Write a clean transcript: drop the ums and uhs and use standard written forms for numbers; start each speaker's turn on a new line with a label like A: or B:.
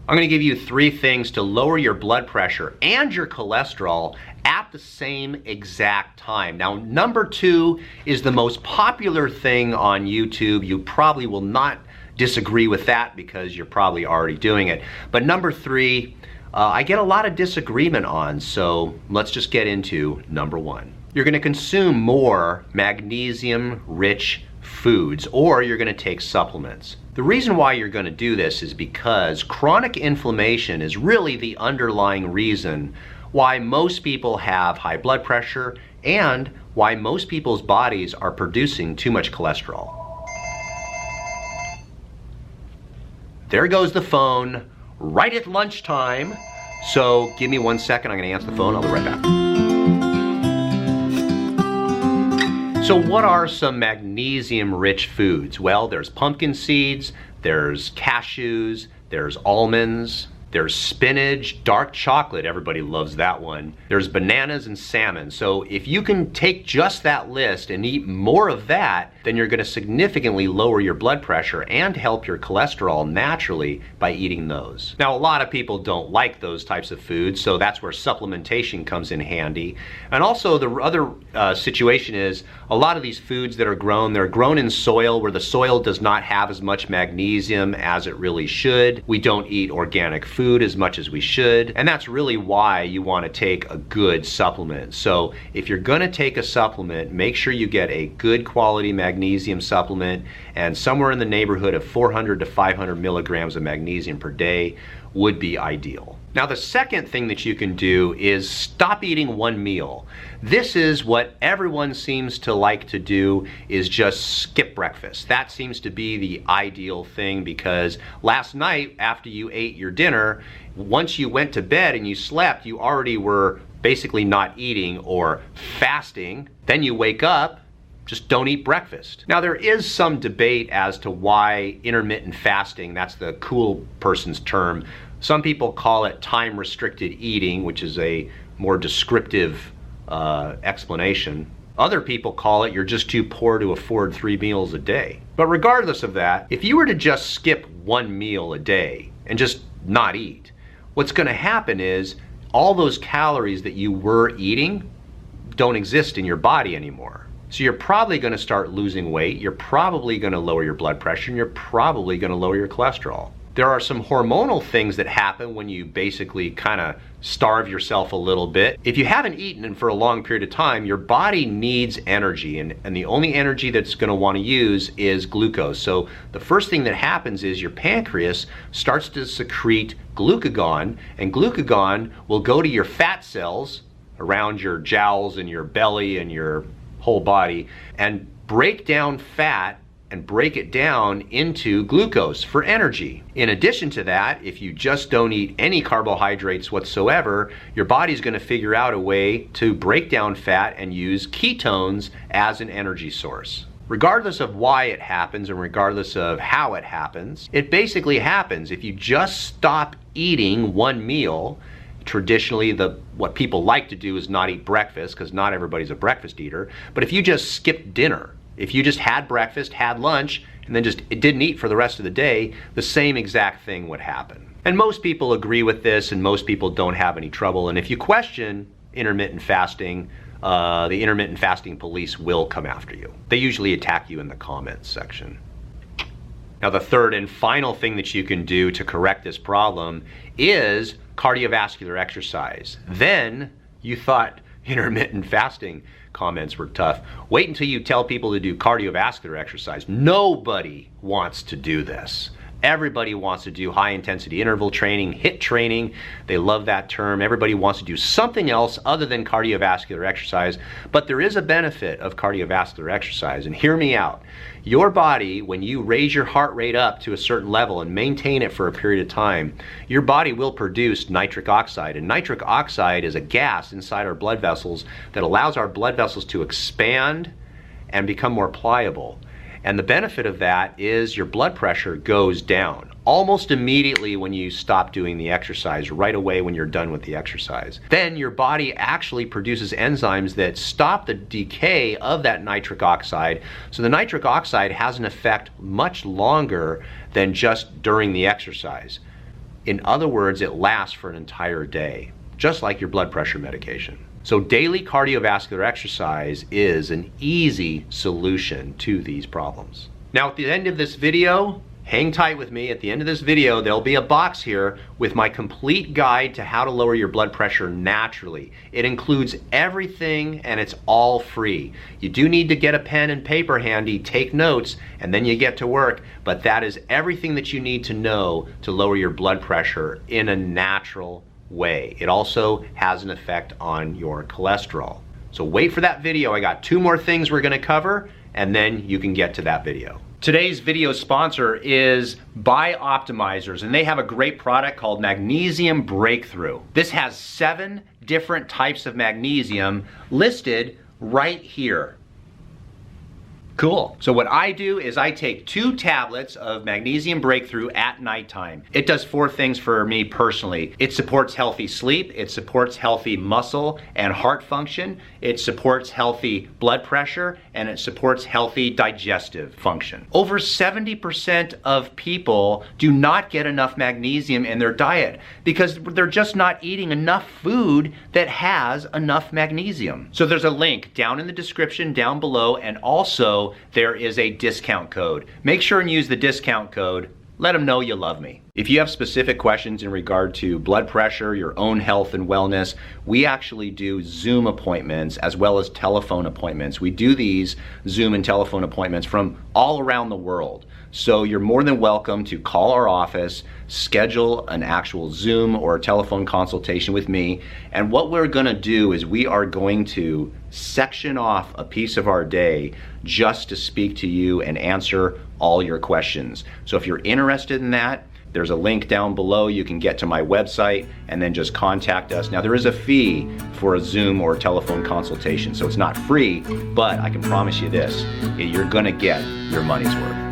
A: I'm going to give you 3 things to lower your blood pressure and your cholesterol at the same exact time. Now, number 2 is the most popular thing on YouTube. You probably will not disagree with that because you're probably already doing it. But number 3, I get a lot of disagreement on, so let's just get into number 1. You're going to consume more magnesium-rich foods, or you're going to take supplements. The reason why you're going to do this is because chronic inflammation is really the underlying reason why most people have high blood pressure and why most people's bodies are producing too much cholesterol. There goes the phone right at lunchtime. So give me 1 second, I'm going to answer the phone, I'll be right back. So what are some magnesium-rich foods? Well, there's pumpkin seeds, there's cashews, there's almonds, there's spinach, dark chocolate, everybody loves that one. There's bananas and salmon. So if you can take just that list and eat more of that, then you're going to significantly lower your blood pressure and help your cholesterol naturally by eating those. Now, a lot of people don't like those types of foods, so that's where supplementation comes in handy. And also the other situation is a lot of these foods that are grown, they're grown in soil where the soil does not have as much magnesium as it really should. We don't eat organic food as much as we should, and that's really why you want to take a good supplement. So if you're going to take a supplement, make sure you get a good quality magnesium supplement, and somewhere in the neighborhood of 400 to 500 milligrams of magnesium per day would be ideal. Now, the second thing that you can do is stop eating one meal. This is what everyone seems to like to do, is just skip breakfast. That seems to be the ideal thing, because last night after you ate your dinner, once you went to bed and you slept, you already were basically not eating or fasting. Then you wake up, just don't eat breakfast. Now, there is some debate as to why intermittent fasting, that's the cool person's term. Some people call it time-restricted eating, which is a more descriptive explanation. Other people call it you're just too poor to afford 3 meals a day. But regardless of that, if you were to just skip 1 meal a day and just not eat, what's going to happen is all those calories that you were eating don't exist in your body anymore. So you're probably going to start losing weight, you're probably going to lower your blood pressure, and you're probably going to lower your cholesterol. There are some hormonal things that happen when you basically kind of starve yourself a little bit. If you haven't eaten for a long period of time, your body needs energy, and the only energy that's going to want to use is glucose. So the first thing that happens is your pancreas starts to secrete glucagon, and glucagon will go to your fat cells around your jowls and your belly and your whole body and break down fat and break it down into glucose for energy. In addition to that, if you just don't eat any carbohydrates whatsoever, your body's going to figure out a way to break down fat and use ketones as an energy source. Regardless of why it happens and regardless of how it happens, it basically happens. If you just stop eating 1 meal, traditionally what people like to do is not eat breakfast, because not everybody's a breakfast eater, but if you just skipped dinner, if you just had breakfast, had lunch, and then just didn't eat for the rest of the day, the same exact thing would happen. And most people agree with this, and most people don't have any trouble. And if you question intermittent fasting, the intermittent fasting police will come after you. They usually attack you in the comments section. Now, the third and final thing that you can do to correct this problem is cardiovascular exercise. Then you thought intermittent fasting comments were tough. Wait until you tell people to do cardiovascular exercise. Nobody wants to do this. Everybody wants to do high intensity interval training, HIIT training. They love that term. Everybody wants to do something else other than cardiovascular exercise. But there is a benefit of cardiovascular exercise, and hear me out. Your body, when you raise your heart rate up to a certain level and maintain it for a period of time, your body will produce nitric oxide. And nitric oxide is a gas inside our blood vessels that allows our blood vessels to expand and become more pliable. And the benefit of that is your blood pressure goes down almost immediately when you stop doing the exercise, right away when you're done with the exercise. Then your body actually produces enzymes that stop the decay of that nitric oxide. So the nitric oxide has an effect much longer than just during the exercise. In other words, it lasts for an entire day, just like your blood pressure medication. So daily cardiovascular exercise is an easy solution to these problems. Now at the end of this video, hang tight with me. At the end of this video, there'll be a box here with my complete guide to how to lower your blood pressure naturally. It includes everything and it's all free. You do need to get a pen and paper handy, take notes, and then you get to work. But that is everything that you need to know to lower your blood pressure in a natural way. It also has an effect on your cholesterol. So wait for that video. I got 2 more things we're gonna cover, and then you can get to that video. Today's video sponsor is Bioptimizers, and they have a great product called Magnesium Breakthrough. This has 7 different types of magnesium listed right here. Cool. So what I do is I take 2 tablets of Magnesium Breakthrough at nighttime. It does 4 things for me personally. It supports healthy sleep, it supports healthy muscle and heart function, it supports healthy blood pressure, and it supports healthy digestive function. Over 70% of people do not get enough magnesium in their diet because they're just not eating enough food that has enough magnesium. So there's a link down in the description down below, and also there is a discount code. Make sure and use the discount code. Let them know you love me. If you have specific questions in regard to blood pressure, your own health and wellness, we actually do Zoom appointments as well as telephone appointments. We do these Zoom and telephone appointments from all around the world. So you're more than welcome to call our office, schedule an actual Zoom or telephone consultation with me. And what we're gonna do is we are going to section off a piece of our day just to speak to you and answer all your questions. So if you're interested in that, there's a link down below. You can get to my website and then just contact us. Now there is a fee for a Zoom or telephone consultation, so it's not free, but I can promise you this, you're gonna get your money's worth.